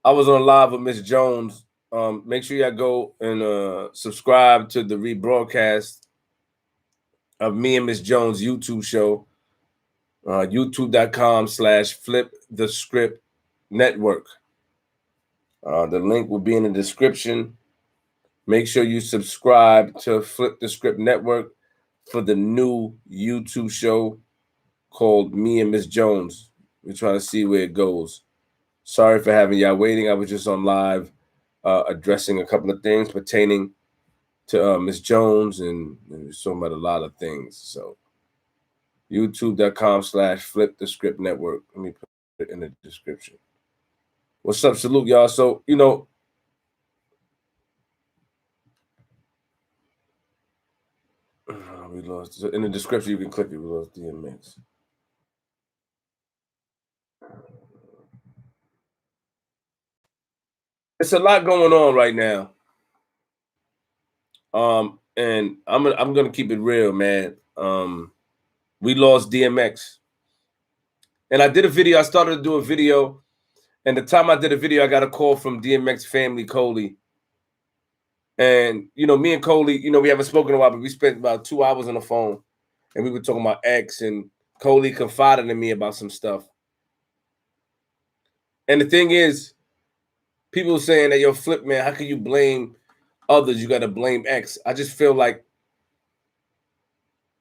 I was on live with Miss Jones. Make sure y'all go and subscribe to the rebroadcast of me and Miss Jones YouTube show. YouTube.com/flip the script network. The link will be in the description. Make sure you subscribe to Flip the Script Network for the new YouTube show called Me and Miss Jones. We're trying to see where it goes. Sorry for having y'all waiting. I was just on live addressing a couple of things pertaining to Miss Jones and talking about a lot of things. So youtube.com/flip the script network. Let me put it in the description. What's up? Salute, y'all. So, we lost in the description. You can click it. We lost DMX. It's a lot going on right now. And I'm gonna keep it real, man. We lost DMX. And I did a video. I started to do a video, and the time I did a video, I got a call from DMX family, Coley. And me and Coley, we haven't spoken in a while, but we spent about 2 hours on the phone, and we were talking about X. And Coley confided in me about some stuff. And the thing is, people saying that, yo, Flip, man, how can you blame others? You got to blame X. I just feel like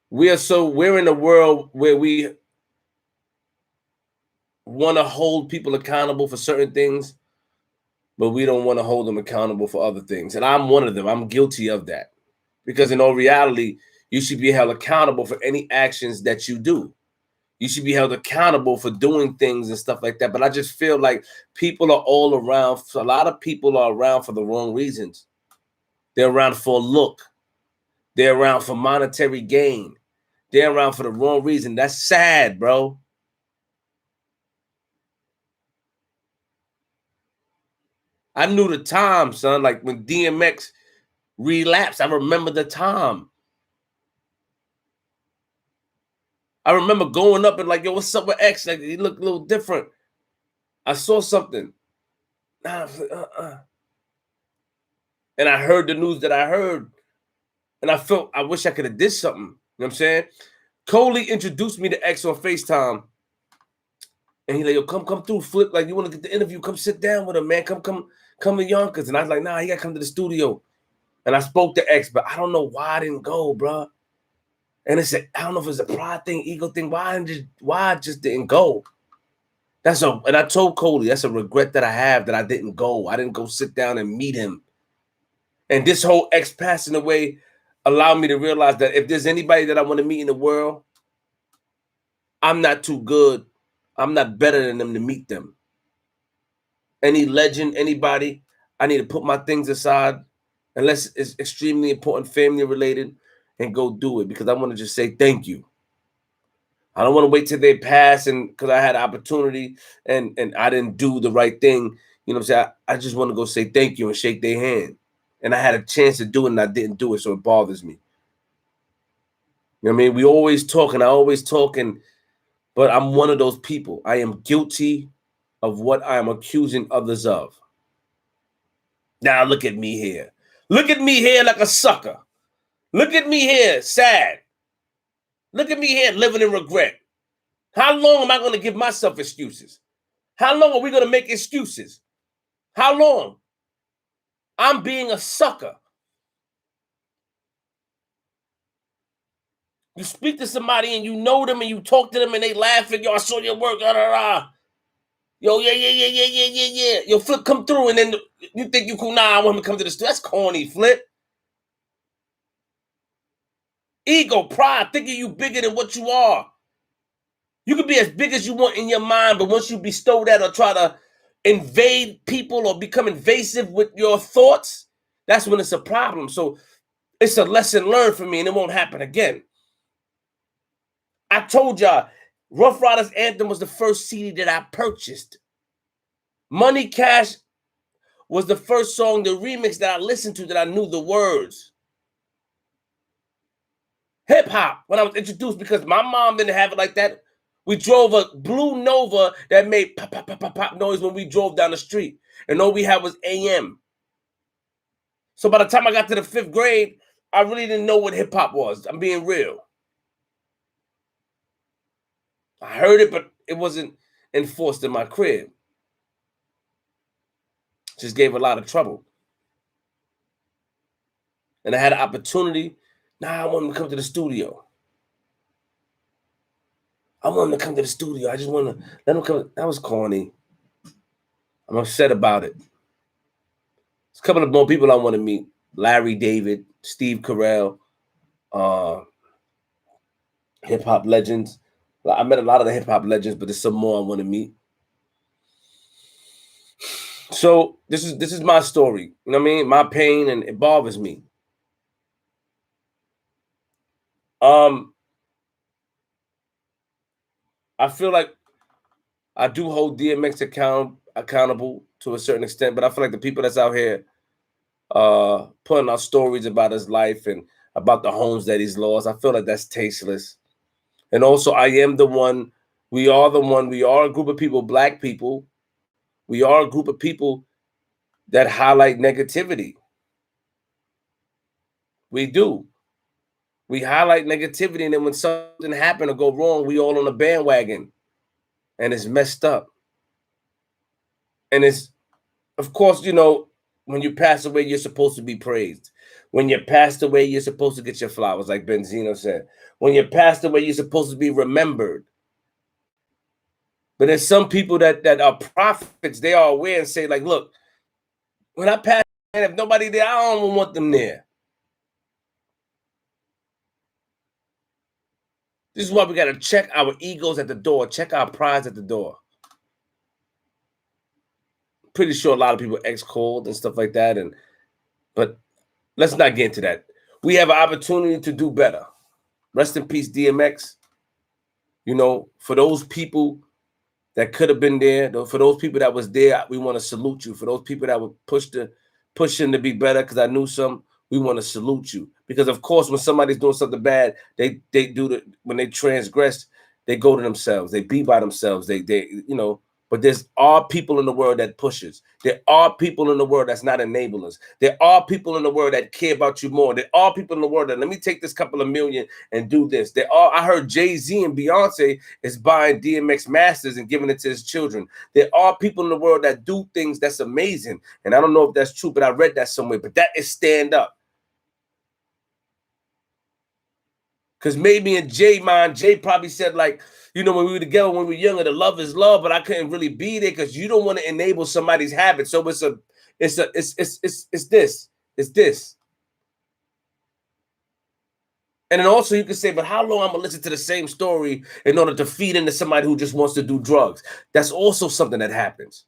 we're in a world where we want to hold people accountable for certain things, but we don't want to hold them accountable for other things. And I'm one of them. I'm guilty of that. Because in all reality, you should be held accountable for any actions that you do. You should be held accountable for doing things and stuff like that. But I just feel like people are all around. A lot of people are around for the wrong reasons. They're around for a look. They're around for monetary gain. They're around for the wrong reason. That's sad, bro. I knew the time, son. Like when DMX relapsed, I remember the time. I remember going up and like, yo, what's up with X? Like, he looked a little different. I saw something. And I heard the news that I heard. And I felt, I wish I could have did something. You know what I'm saying? Coley introduced me to X on FaceTime. And he like, yo, come through, Flip. Like, you want to get the interview? Come sit down with him, man. Come to Yonkers. And I was like, nah, he got to come to the studio. And I spoke to X, but I don't know why I didn't go, bro. And it's I don't know if it's a pride thing, ego thing. Why I just didn't go? And I told Coley, that's a regret that I have that I didn't go. I didn't go sit down and meet him. And this whole X passing away allowed me to realize that if there's anybody that I want to meet in the world, I'm not too good. I'm not better than them to meet them. Any legend, anybody, I need to put my things aside, unless it's extremely important, family related, and go do it, because I want to just say thank you. I don't want to wait till they pass and because I had opportunity and I didn't do the right thing. You know what I'm saying? I just want to go say thank you and shake their hand. And I had a chance to do it and I didn't do it, so it bothers me. You know what I mean? We always talk and I always talk, but I'm one of those people. I am guilty of what I am accusing others of. Now look at me here. Look at me here like a sucker. Look at me here, sad. Look at me here living in regret. How long am I going to give myself excuses? How long are we going to make excuses? How long? I'm being a sucker. You speak to somebody and you know them and you talk to them and they laugh at you. I saw your work. Yo, yeah. Yo, Flip, come through. And then you think you cool. Nah, I want him to come to the studio. That's corny, Flip. Ego, pride, thinking you bigger than what you are. You can be as big as you want in your mind, but once you bestow that or try to invade people or become invasive with your thoughts, that's when it's a problem. So it's a lesson learned for me and it won't happen again. I told y'all, Rough Riders Anthem was the first CD that I purchased. Money Cash was the first song, the remix that I listened to that I knew the words. Hip hop, when I was introduced, because my mom didn't have it like that. We drove a blue Nova that made pop, pop, pop, pop, pop noise when we drove down the street. and all we had was AM. So by the time I got to the 5th grade, I really didn't know what hip hop was. I'm being real. I heard it, but it wasn't enforced in my crib. Just gave a lot of trouble. And I had an opportunity. Nah, I want him to come to the studio. I want him to come to the studio. I just want to let him come. That was corny. I'm upset about it. There's a couple of more people I want to meet. Larry David, Steve Carell, hip hop legends. I met a lot of the hip hop legends, but there's some more I want to meet. So this is my story. You know what I mean? My pain, and it bothers me. I feel like I do hold DMX accountable to a certain extent, but I feel like the people that's out here putting out stories about his life and about the homes that he's lost, I feel like that's tasteless. And also, I am the one, we are the one, we are a group of people, Black people, we are a group of people that highlight negativity. We do. We highlight negativity, and then when something happen or go wrong, we all on a bandwagon, and it's messed up. And it's, of course, you know, when you pass away, you're supposed to be praised. When you're passed away, you're supposed to get your flowers, like Benzino said. When you're passed away, you're supposed to be remembered. But there's some people that are prophets, they are aware and say, like, look, when I pass, man, if nobody there, I don't want them there. This is why we got to check our egos at the door, check our prides at the door. Pretty sure a lot of people ex-cold and stuff like that, but let's not get into that. We have an opportunity to do better. Rest in peace, DMX. You know, for those people that could have been there, for those people that was there, we want to salute you. For those people that would push him to be better, because I knew some, we want to salute you. Because of course, when somebody's doing something bad, they do when they transgress, they go to themselves, they be by themselves, they you know. But there are people in the world that pushes. There are people in the world that's not enablers. There are people in the world that care about you more. There are people in the world that, let me take this couple of million and do this. I heard Jay-Z and Beyonce is buying DMX masters and giving it to his children. There are people in the world that do things that's amazing. And I don't know if that's true, but I read that somewhere. But that is stand up. Because maybe in Jay mind, Jay probably said, like, you know, when we were together, when we were younger, the love is love, but I couldn't really be there because you don't want to enable somebody's habit. So it's this. And then also you can say, but how long I'm gonna listen to the same story in order to feed into somebody who just wants to do drugs? That's also something that happens.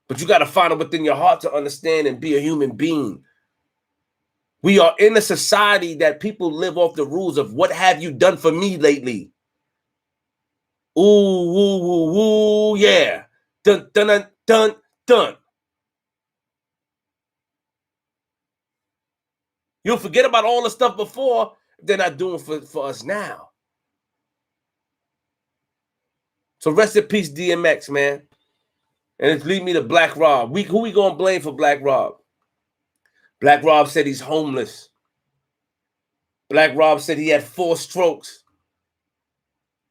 But you got to find it within your heart to understand and be a human being. We are in a society that people live off the rules of what have you done for me lately? Ooh, woo, woo, woo, yeah. Dun, dun, dun, dun, dun. You'll forget about all the stuff before they're not doing for us now. So rest in peace, DMX, man. And it lead me to Black Rob. Who we gonna blame for Black Rob? Black Rob said he's homeless. Black Rob said he had 4 strokes.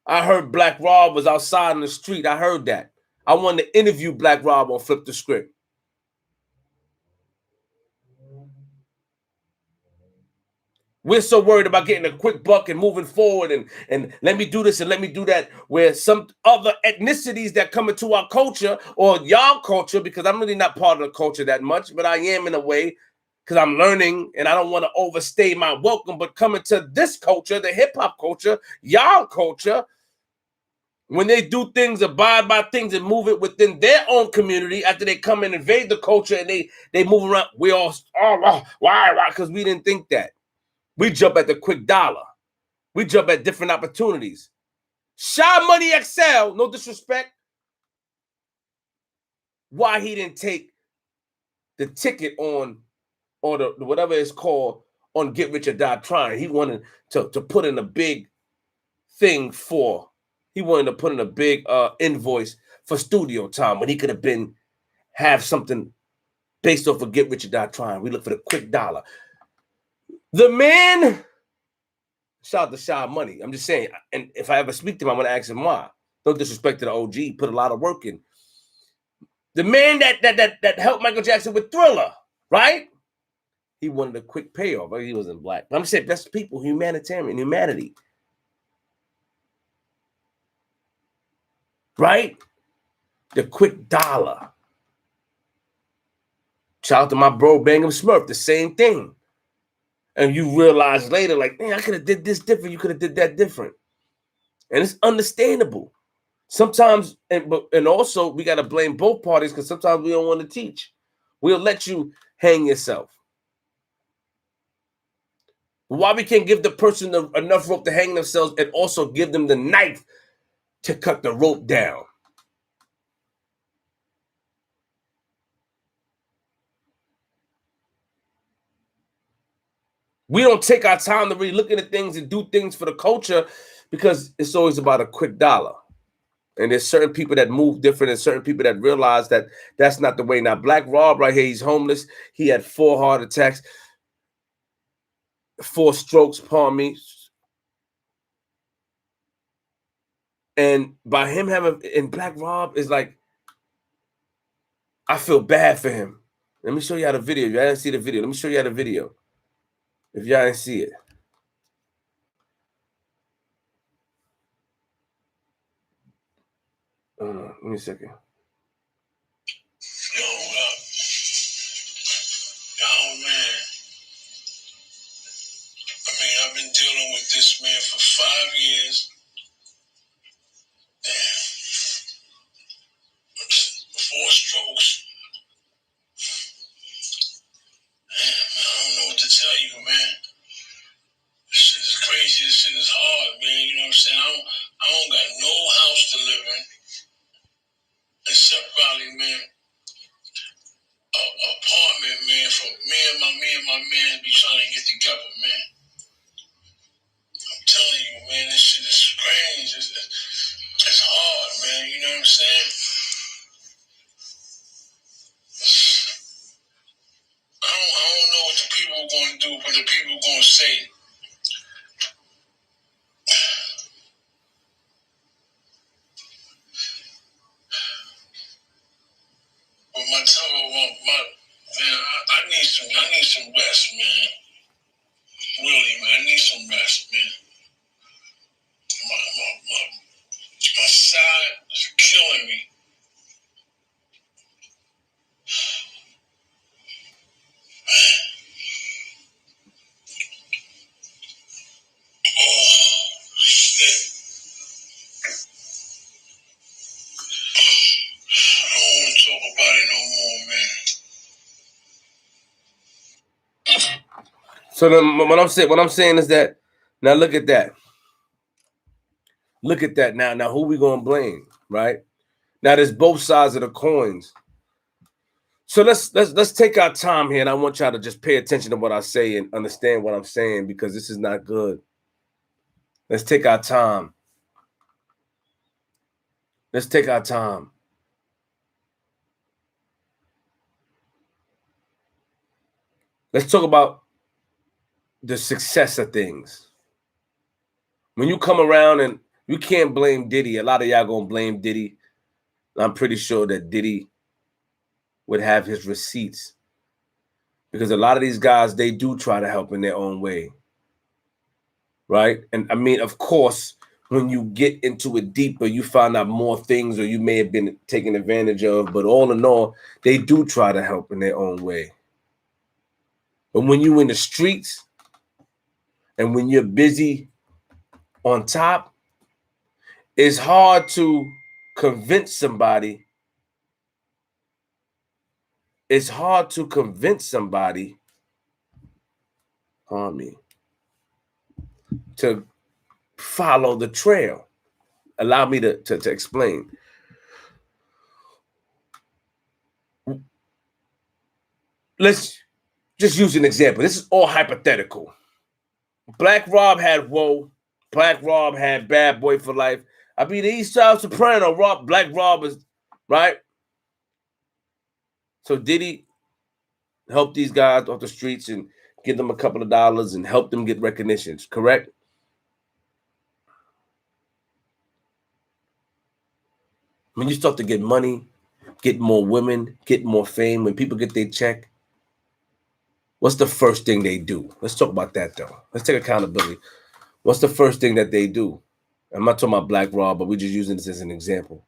I heard Black Rob was outside in the street. I heard that. I wanted to interview Black Rob on Flip the Script. We're so worried about getting a quick buck and moving forward and let me do this and let me do that, where some other ethnicities that come into our culture or y'all culture, because I'm really not part of the culture that much, but I am in a way because I'm learning and I don't want to overstay my welcome, but coming to this culture, the hip hop culture, y'all culture, when they do things, abide by things and move it within their own community after they come and invade the culture and they move around, we all, why? Because we didn't think that. We jump at the quick dollar. We jump at different opportunities. Shy Money XL, no disrespect. Why he didn't take the ticket on, or the whatever it's called, on Get Rich or Die Trying. He wanted to put in a big thing for He wanted to put in a big invoice for studio time when he could have something based off of Get Rich or Die Trying. We look for the quick dollar. The man, shout out to Shy Money. I'm just saying, and if I ever speak to him, I'm gonna ask him why. No disrespect to the OG, put a lot of work in. The man that helped Michael Jackson with Thriller, right? He wanted a quick payoff. He wasn't black. I'm saying that's people, humanity. Right? The quick dollar. Shout out to my bro Bangum Smurf, the same thing. And you realize later, like, man, I could have did this different. You could have did that different. And it's understandable. Sometimes, and also we got to blame both parties because sometimes we don't want to teach. We'll let you hang yourself. Why we can't give the person enough rope to hang themselves and also give them the knife to cut the rope down? We don't take our time to really look into things and do things for the culture because it's always about a quick dollar. And there's certain people that move different and certain people that realize that that's not the way. Now, Black Rob right here, he's homeless. He had 4 heart attacks, 4 strokes, pardon me. And by him having, and Black Rob is like, I feel bad for him. Let me show you how the video. If y'all didn't see the video, let me show you how the video. If y'all didn't see it. Give me a second. Yo, man. I mean, I've been dealing with this man for 5 years. Damn. 4 strokes. Damn, man, I don't know what to tell you, man. This shit is crazy. This shit is hard, man. You know what I'm saying? I don't got no house to live in. Except probably, man, an apartment, man, for me and my man be trying to get together, man. I'm telling you, man, this shit is strange. It's hard, man. You know what I'm saying? I don't know what the people are going to do, but the people are going to say. But man, I need some rest, man. Really, man, I need some rest, man. My side is killing me. Oh, shit. I don't want to talk about it no more, man. So then what I'm saying is that, now look at that. Look at that now. Now who we gonna blame, right? Now there's both sides of the coins. So let's take our time here, and I want y'all to just pay attention to what I say and understand what I'm saying because this is not good. Let's take our time. Let's take our time. Let's talk about the success of things. When you come around and you can't blame Diddy, a lot of y'all gonna blame Diddy. I'm pretty sure that Diddy would have his receipts because a lot of these guys, they do try to help in their own way, right? And I mean, of course, when you get into it deeper, you find out more things or you may have been taken advantage of, but all in all, they do try to help in their own way. But when you're in the streets and when you're busy on top, it's hard to convince somebody. It's hard to convince somebody, to follow the trail. Allow me to explain. Let's just use an example. This is all hypothetical. Black Rob had Whoa. Black Rob had Bad Boy for Life. I be the East Side Soprano, black robbers, right? So Diddy help these guys off the streets and give them a couple of dollars and help them get recognitions, correct? When you start to get money, get more women, get more fame, when people get their check, what's the first thing they do? Let's talk about that though. Let's take accountability. What's the first thing that they do? I'm not talking about Black Rob, but we're just using this as an example.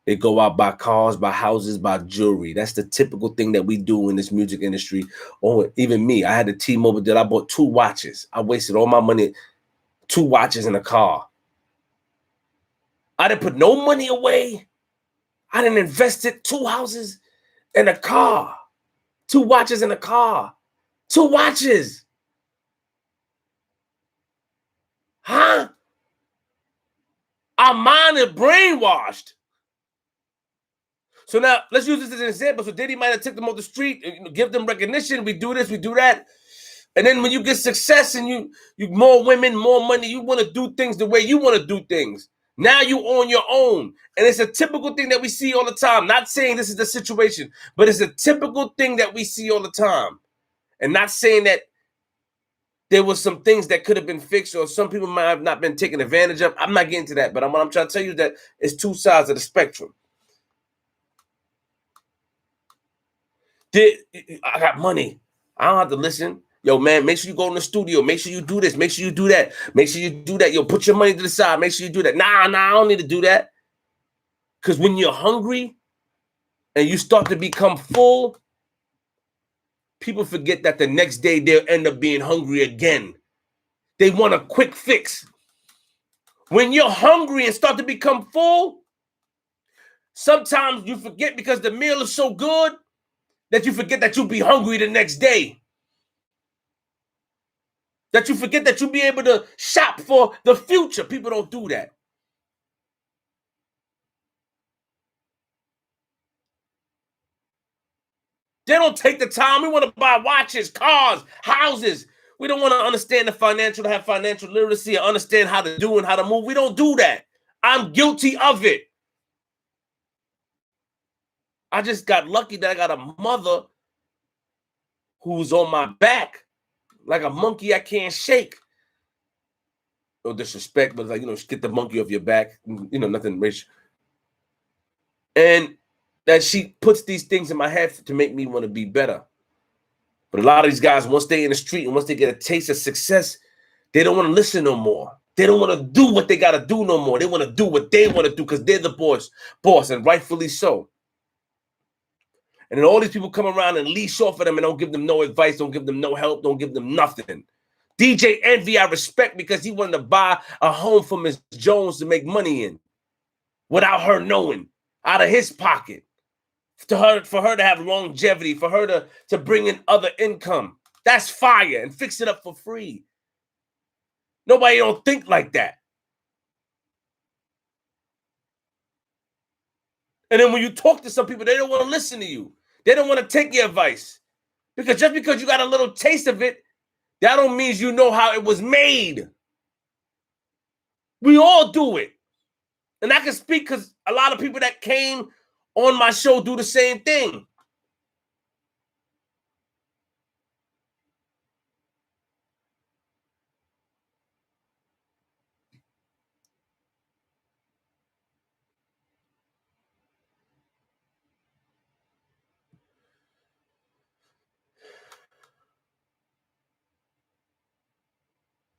They go out, buy cars, buy houses, buy jewelry. That's the typical thing that we do in this music industry. Or even me, I had a T-Mobile deal. I bought 2 watches. I wasted all my money, 2 watches in a car. I didn't put no money away. I didn't invest it. 2 houses and a car. 2 watches in a car. 2 watches. Huh? Our mind is brainwashed. So now let's use this as an example. So Diddy might have took them off the street, give them recognition. We do this, we do that. And then when you get success and you more women, more money, you want to do things the way you want to do things. Now you on your own. And it's a typical thing that we see all the time. Not saying this is the situation, but it's a typical thing that we see all the time. And not saying that there was some things that could have been fixed or some people might have not been taken advantage of. I'm not getting to that, but what I'm trying to tell you is that it's 2 sides of the spectrum. I got money. I don't have to listen. Yo, man, make sure you go in the studio. Make sure you do this. Make sure you do that. Make sure you do that. Yo, put your money to the side. Make sure you do that. Nah, I don't need to do that. Because when you're hungry and you start to become full, people forget that the next day they'll end up being hungry again. They want a quick fix. When you're hungry and start to become full, sometimes you forget because the meal is so good that you forget that you'll be hungry the next day. That you forget that you'll be able to shop for the future. People don't do that. They don't take the time. We want to buy watches, cars, houses. We don't want to understand the financial, to have financial literacy, or understand how to do and how to move. We don't do that. I'm guilty of it. I just got lucky that I got a mother who's on my back like a monkey I can't shake. No disrespect, but like, get the monkey off your back. Nothing rich. And that she puts these things in my head to make me want to be better. But a lot of these guys, once they're in the street and once they get a taste of success, they don't want to listen no more. They don't want to do what they got to do no more. They want to do what they want to do because they're the boss, and rightfully so. And then all these people come around and leash off of them and don't give them no advice, don't give them no help, don't give them nothing. DJ Envy, I respect because he wanted to buy a home for Miss Jones to make money in without her knowing, out of his pocket. For her to have longevity, for her to bring in other income. That's fire, and fix it up for free. Nobody don't think like that. And then when you talk to some people, they don't want to listen to you. They don't want to take your advice. Because just because you got a little taste of it, that don't mean you know how it was made. We all do it. And I can speak because a lot of people that came on my show do the same thing.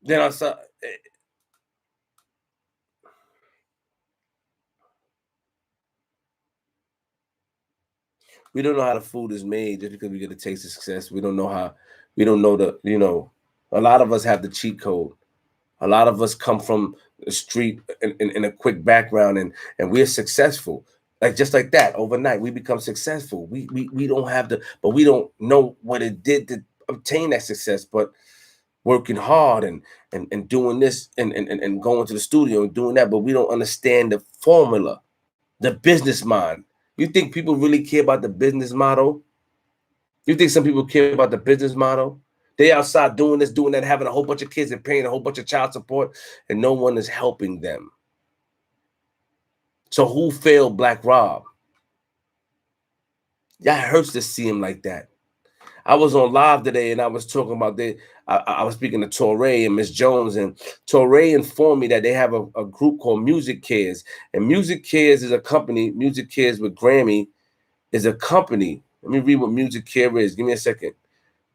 Then I saw... We don't know how the food is made just because we get a taste of success. We don't know how, we don't know a lot of us have the cheat code. A lot of us come from the street in a quick background and we're successful. Just like that, overnight, we become successful. We don't have but we don't know what it did to obtain that success, but working hard and doing this and going to the studio and doing that, but we don't understand the formula, the business mind. You think people really care about the business model? You think some people care about the business model? They outside doing this, doing that, having a whole bunch of kids and paying a whole bunch of child support, and no one is helping them. So who failed Black Rob? Yeah, it hurts to see him like that. I was on live today and I was talking about I was speaking to Torre and Miss Jones, and Torre informed me that they have a group called Music Cares. And Music Cares is a company, Music Cares with Grammy is a company. Let me read what Music Care is. Give me a second.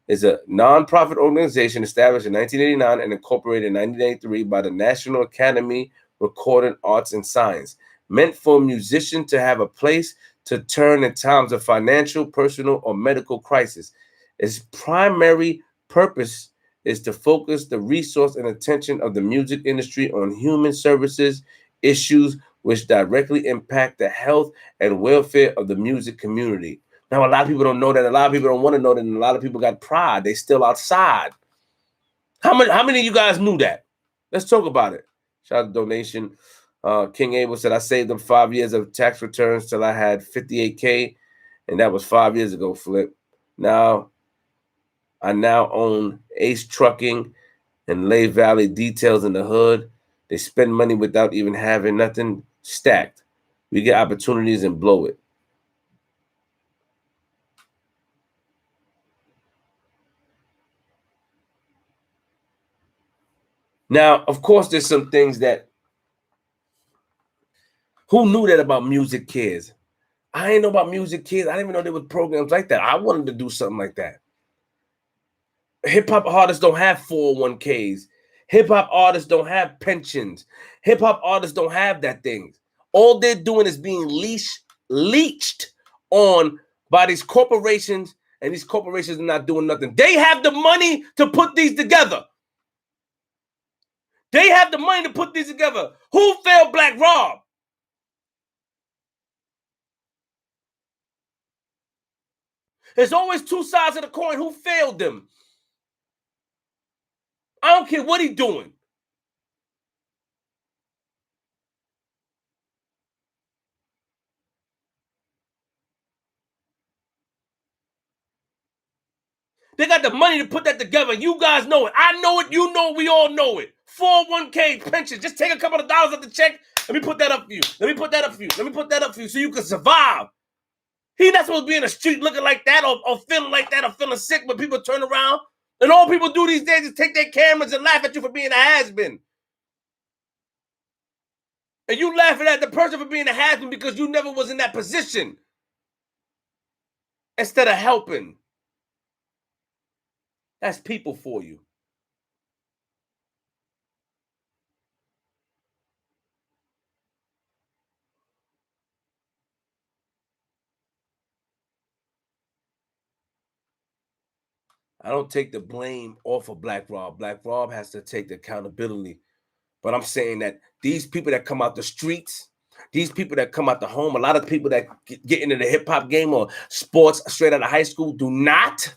It's a nonprofit organization established in 1989 and incorporated in 1993 by the National Academy Recording Arts and Science, meant for musicians to have a place to turn in times of financial, personal, or medical crisis. Its primary purpose is to focus the resource and attention of the music industry on human services issues which directly impact the health and welfare of the music community. Now, a lot of people don't know that. A lot of people don't want to know that. And a lot of people got pride. They still outside. How many of you guys knew that? Let's talk about it. Shout out to donation. King Abel said, I saved them 5 years of tax returns till I had 58K. And that was 5 years ago, Flip. Now, I now own Ace Trucking and Lay Valley Details in the hood. They spend money without even having nothing stacked. We get opportunities and blow it. Now, of course, there's some things that, who knew that about Music Kids? I didn't know about Music Kids. I didn't even know there was programs like that. I wanted to do something like that. Hip hop artists don't have 401ks. Hip hop artists don't have pensions. Hip hop artists don't have that things. All they're doing is being leached on by these corporations, and these corporations are not doing nothing. They have the money to put these together. They have the money to put these together. Who failed Black Rob? There's always two sides of the coin. Who failed them? I don't care what he's doing. They got the money to put that together. You guys know it. I know it. You know it. We all know it. 401k, pension. Just take a couple of dollars out the check. Let me put that up for you. Let me put that up for you. Let me put that up for you so you can survive. He not supposed to be in the street looking like that or feeling like that or feeling sick when people turn around. And all people do these days is take their cameras and laugh at you for being a has-been. And you laughing at the person for being a has-been because you never was in that position. Instead of helping. That's people for you. I don't take the blame off of Black Rob. Black Rob has to take the accountability. But I'm saying that these people that come out the streets, these people that come out the home, a lot of people that get into the hip hop game or sports straight out of high school do not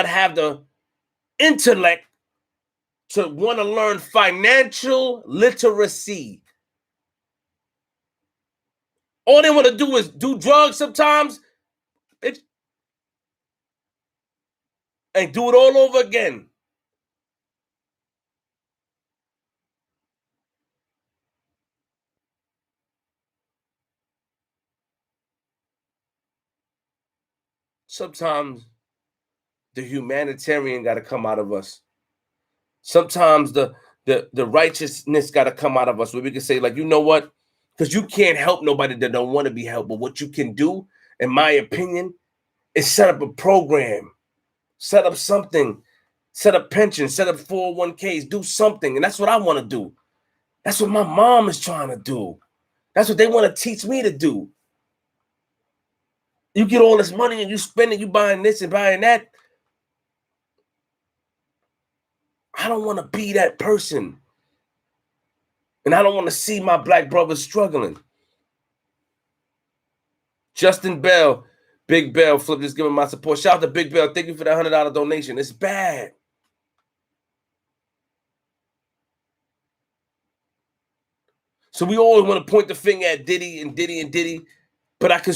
have the intellect to want to learn financial literacy. All they want to do is do drugs sometimes and do it all over again. Sometimes the humanitarian got to come out of us. Sometimes the righteousness got to come out of us where we can say, like, you know what? Because you can't help nobody that don't want to be helped. But what you can do, in my opinion, is set up a program, set up something, set up pensions, set up 401ks, do something. And that's what I want to do. That's what my mom is trying to do. That's what they want to teach me to do. You get all this money and you spend it, you buying this and buying that. I don't want to be that person. And I don't want to see my black brothers struggling. Justin Bell, Big Bell, Flip, just giving my support. Shout out to Big Bell. Thank you for that $100 donation. It's bad. So we always want to point the finger at Diddy and Diddy and Diddy. But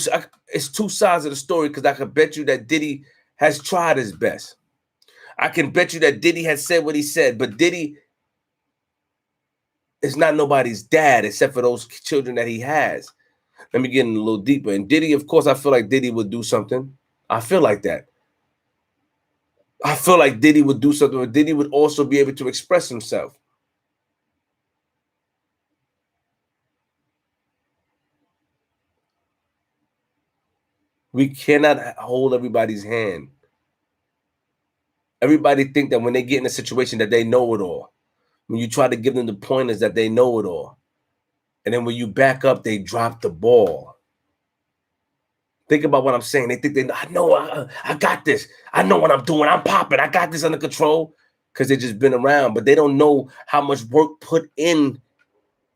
it's two sides of the story because I can bet you that Diddy has tried his best. I can bet you that Diddy has said what he said, but Diddy is not nobody's dad except for those children that he has. Let me get in a little deeper. And Diddy, of course, I feel like Diddy would do something. I feel like that. I feel like Diddy would do something, but Diddy would also be able to express himself. We cannot hold everybody's hand. Everybody think that when they get in a situation that they know it all. When you try to give them the pointers that they know it all. And then when you back up, they drop the ball. Think about what I'm saying. They think I know, I got this. I know what I'm doing. I'm popping. I got this under control because they just been around, but they don't know how much work put in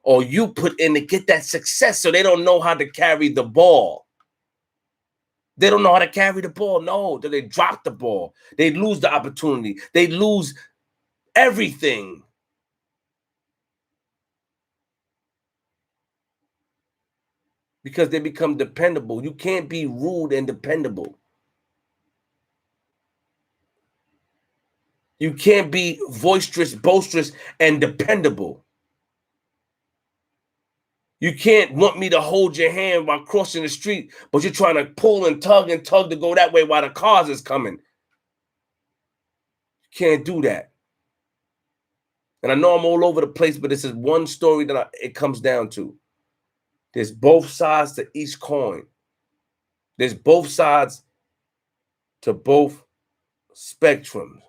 or you put in to get that success. So they don't know how to carry the ball. They don't know how to carry the ball. No, they drop the ball. They lose the opportunity. They lose everything. Because they become dependable. You can't be rude and dependable. You can't be boisterous, and dependable. You can't want me to hold your hand while crossing the street, but you're trying to pull and tug to go that way while the cars is coming. You can't do that. And I know I'm all over the place, but this is one story that it comes down to. There's both sides to each coin. There's both sides to both spectrums.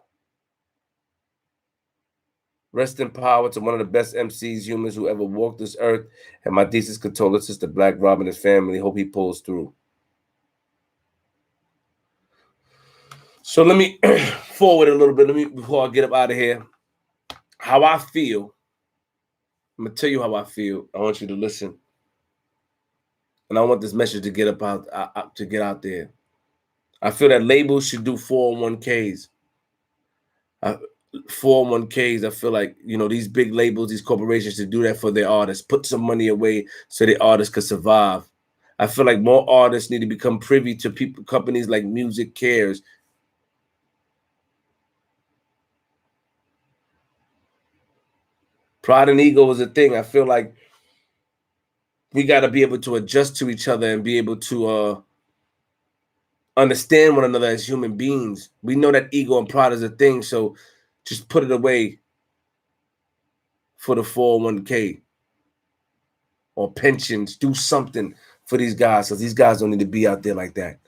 Rest in power to one of the best MCs, humans who ever walked this earth. And my deepest condolences to Black Rob and his family. Hope he pulls through. So let me forward a little bit. Before I get up out of here. How I feel. I'm gonna tell you how I feel. I want you to listen. And I want this message to get out there. I feel that labels should do 401ks. 401ks, I feel like, these big labels, these corporations should do that for their artists. Put some money away so the artists could survive. I feel like more artists need to become privy to companies like Music Cares. Pride and ego is a thing. I feel like we got to be able to adjust to each other and be able to understand one another as human beings. We know that ego and pride is a thing, so just put it away for the 401k or pensions. Do something for these guys, because these guys don't need to be out there like that.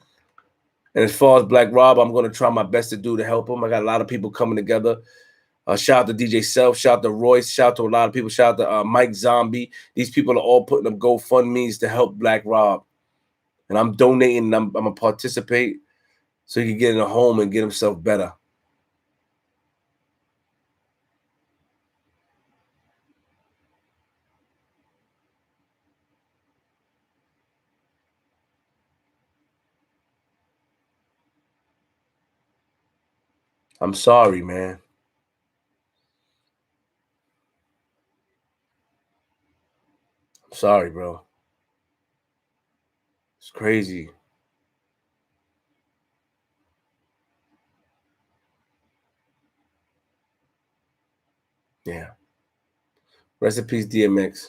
And as far as Black Rob, I'm going to try my best to help him. I got a lot of people coming together. Shout out to DJ Self, shout out to Royce, shout out to a lot of people, shout out to Mike Zombie. These people are all putting up GoFundMes to help Black Rob. And I'm donating, and I'm going to participate so he can get in a home and get himself better. I'm sorry, man. I'm sorry, bro. It's crazy. Yeah. Rest in peace, DMX.